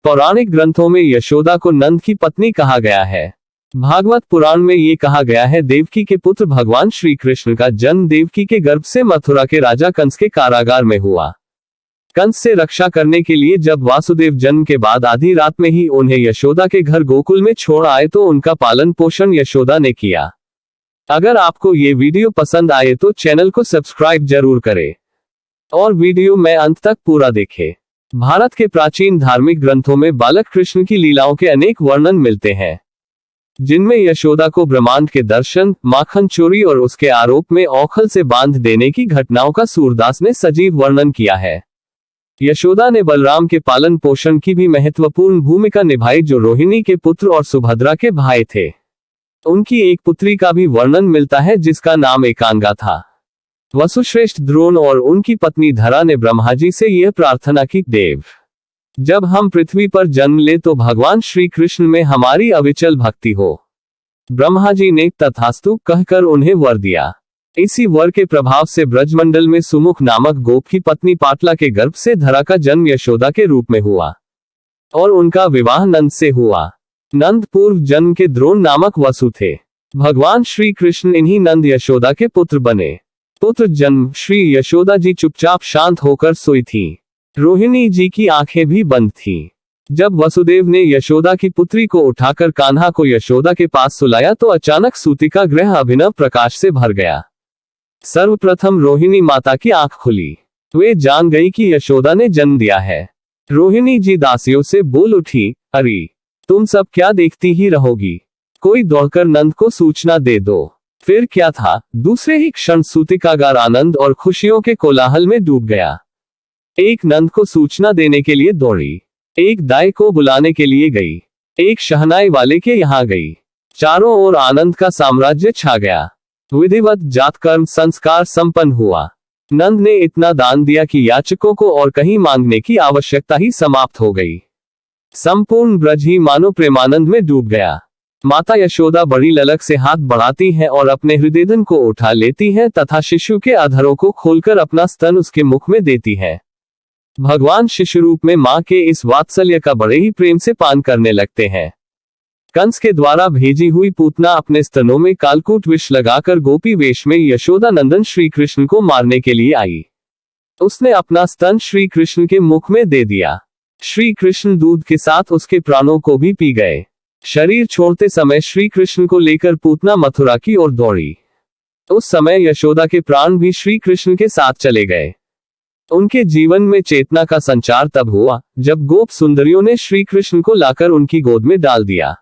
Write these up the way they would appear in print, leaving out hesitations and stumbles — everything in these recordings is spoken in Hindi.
पौराणिक ग्रंथों में यशोदा को नंद की पत्नी कहा गया है। भागवत पुराण में ये कहा गया है, देवकी के पुत्र भगवान श्री कृष्ण का जन्म देवकी के गर्भ से मथुरा के राजा कंस के कारागार में हुआ। कंस से रक्षा करने के लिए जब वासुदेव जन्म के बाद आधी रात में ही उन्हें यशोदा के घर गोकुल में छोड़ आए तो उनका पालन पोषण यशोदा ने किया। अगर आपको ये वीडियो पसंद आए तो चैनल को सब्सक्राइब जरूर करें और वीडियो में अंत तक पूरा देखें। भारत के प्राचीन धार्मिक ग्रंथों में बालक कृष्ण की लीलाओं के अनेक वर्णन मिलते हैं, जिनमें यशोदा को ब्रह्मांड के दर्शन, माखन चोरी और उसके आरोप में औखल से बांध देने की घटनाओं का सूरदास ने सजीव वर्णन किया है। यशोदा ने बलराम के पालन पोषण की भी महत्वपूर्ण भूमिका निभाई, जो रोहिणी के पुत्र और सुभद्रा के भाई थे। उनकी एक पुत्री का भी वर्णन मिलता है जिसका नाम एकांगा था। वसुश्रेष्ठ द्रोण और उनकी पत्नी धरा ने ब्रह्मा जी से यह प्रार्थना की, देव, जब हम पृथ्वी पर जन्म ले तो भगवान श्री कृष्ण में हमारी अविचल भक्ति हो। ब्रह्मा जी ने तथास्तु कहकर उन्हें वर दिया। इसी वर के प्रभाव से ब्रजमंडल में सुमुख नामक गोप की पत्नी पाटला के गर्भ से धरा का जन्म यशोदा के रूप में हुआ और उनका विवाह नंद से हुआ। नंद पूर्व जन्म के द्रोण नामक वसु थे। भगवान श्री कृष्ण इन्हीं नंद यशोदा के पुत्र बने। पुत्र जन्म श्री यशोदा जी चुपचाप शांत होकर सोई थी। रोहिणी जी की आंखें भी बंद थीं। जब वसुदेव ने यशोदा की पुत्री को उठाकर कान्हा को यशोदा के पास सुलाया तो अचानक सूतिका गृह अभिनव प्रकाश से भर गया। सर्वप्रथम रोहिणी माता की आंख खुली। वे जान गई कि यशोदा ने जन्म दिया है। रोहिणी जी दासियों से बोल उठी, अरे तुम सब क्या देखती ही रहोगी, कोई दौड़कर नंद को सूचना दे दो। फिर क्या था, दूसरे ही क्षण सूतिकागार आनंद और खुशियों के कोलाहल में डूब गया। एक नंद को सूचना देने के लिए दौड़ी, एक दाई को बुलाने के लिए गई, एक शहनाई वाले के यहाँ गई। चारों ओर आनंद का साम्राज्य छा गया। विधिवत जातकर्म संस्कार संपन्न हुआ। नंद ने इतना दान दिया कि याचकों को और कहीं मांगने की आवश्यकता ही समाप्त हो गई। संपूर्ण ब्रज ही मानो प्रेमानंद में डूब गया। माता यशोदा बड़ी ललक से हाथ बढ़ाती हैं और अपने हृदयधन को उठा लेती हैं तथा शिशु के अधरों को खोलकर अपना स्तन उसके मुख में देती है। भगवान शिशु रूप में मां के इस वात्सल्य का बड़े ही प्रेम से पान करने लगते हैं। कंस के द्वारा भेजी हुई पूतना अपने स्तनों में कालकूट विष लगाकर गोपी वेश में यशोदा नंदन श्री कृष्ण को मारने के लिए आई। उसने अपना स्तन श्री कृष्ण के मुख में दे दिया। श्री कृष्ण दूध के साथ उसके प्राणों को भी पी गए। शरीर छोड़ते समय श्री कृष्ण को लेकर पूतना मथुरा की ओर दौड़ी। उस समय यशोदा के प्राण भी श्री कृष्ण के साथ चले गए। उनके जीवन में चेतना का संचार तब हुआ जब गोप सुंदरियों ने श्री कृष्ण को लाकर उनकी गोद में डाल दिया।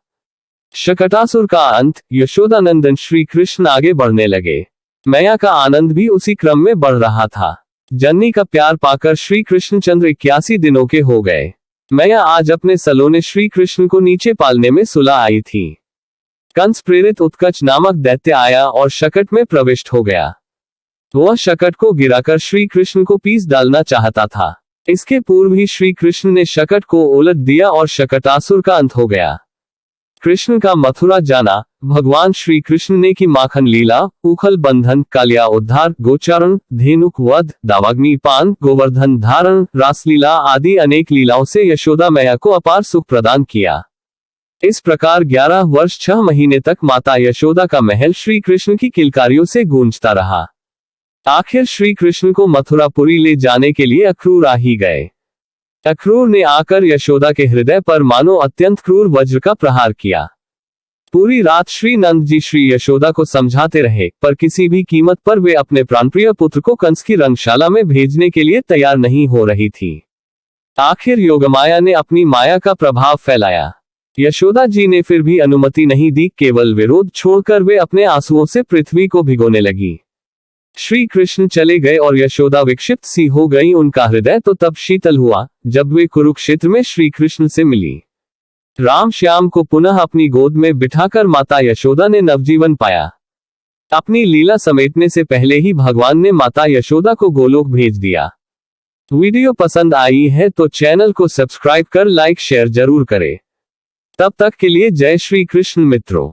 शकटासुर का अंत, यशोदा नंदन श्री कृष्ण आगे बढ़ने लगे। मैया का आनंद भी उसी क्रम में बढ़ रहा था। जननी का प्यार पाकर श्री कृष्णचंद्र 81 दिनों के हो गए। मैया आज अपने सलोने श्री कृष्ण को नीचे पालने में सुला आई थी। कंस प्रेरित उत्कच नामक दैत्य आया और शकट में प्रविष्ट हो गया। वह शकट को गिराकर श्री कृष्ण को पीस डालना चाहता था। इसके पूर्व ही श्री कृष्ण ने शकट को उलट दिया और शकटासुर का अंत हो गया। कृष्ण का मथुरा जाना। भगवान श्री कृष्ण ने की माखन लीला, उखल बंधन, कालिया उद्धार, गोचारण, धेनुक वध, दावाग्नि पान, गोवर्धन धारण, रासलीला आदि अनेक लीलाओं से यशोदा मैया को अपार सुख प्रदान किया। इस प्रकार 11 वर्ष 6 महीने तक माता यशोदा का महल श्री कृष्ण की किलकारियों से गूंजता रहा। आखिर श्री कृष्ण को मथुरापुरी ले जाने के लिए अक्रूर आ ही गए। अक्रूर ने आकर यशोदा के हृदय पर मानो अत्यंत क्रूर वज्र का प्रहार किया। पूरी रात श्री नंद जी श्री यशोदा को समझाते रहे, पर किसी भी कीमत पर वे अपने प्राणप्रिय पुत्र को कंस की रंगशाला में भेजने के लिए तैयार नहीं हो रही थी। आखिर योगमाया ने अपनी माया का प्रभाव फैलाया। यशोदा जी ने फिर भी अनुमति नहीं दी, केवल विरोध छोड़कर वे अपने आंसुओं से पृथ्वी को भिगोने लगी। श्री कृष्ण चले गए और यशोदा विक्षिप्त सी हो गई। उनका हृदय तो तब शीतल हुआ जब वे कुरुक्षेत्र में श्री कृष्ण से मिली। राम श्याम को पुनः अपनी गोद में बिठाकर माता यशोदा ने नवजीवन पाया। अपनी लीला समेटने से पहले ही भगवान ने माता यशोदा को गोलोक भेज दिया। वीडियो पसंद आई है तो चैनल को सब्सक्राइब कर लाइक शेयर जरूर करें। तब तक के लिए जय श्री कृष्ण मित्रों।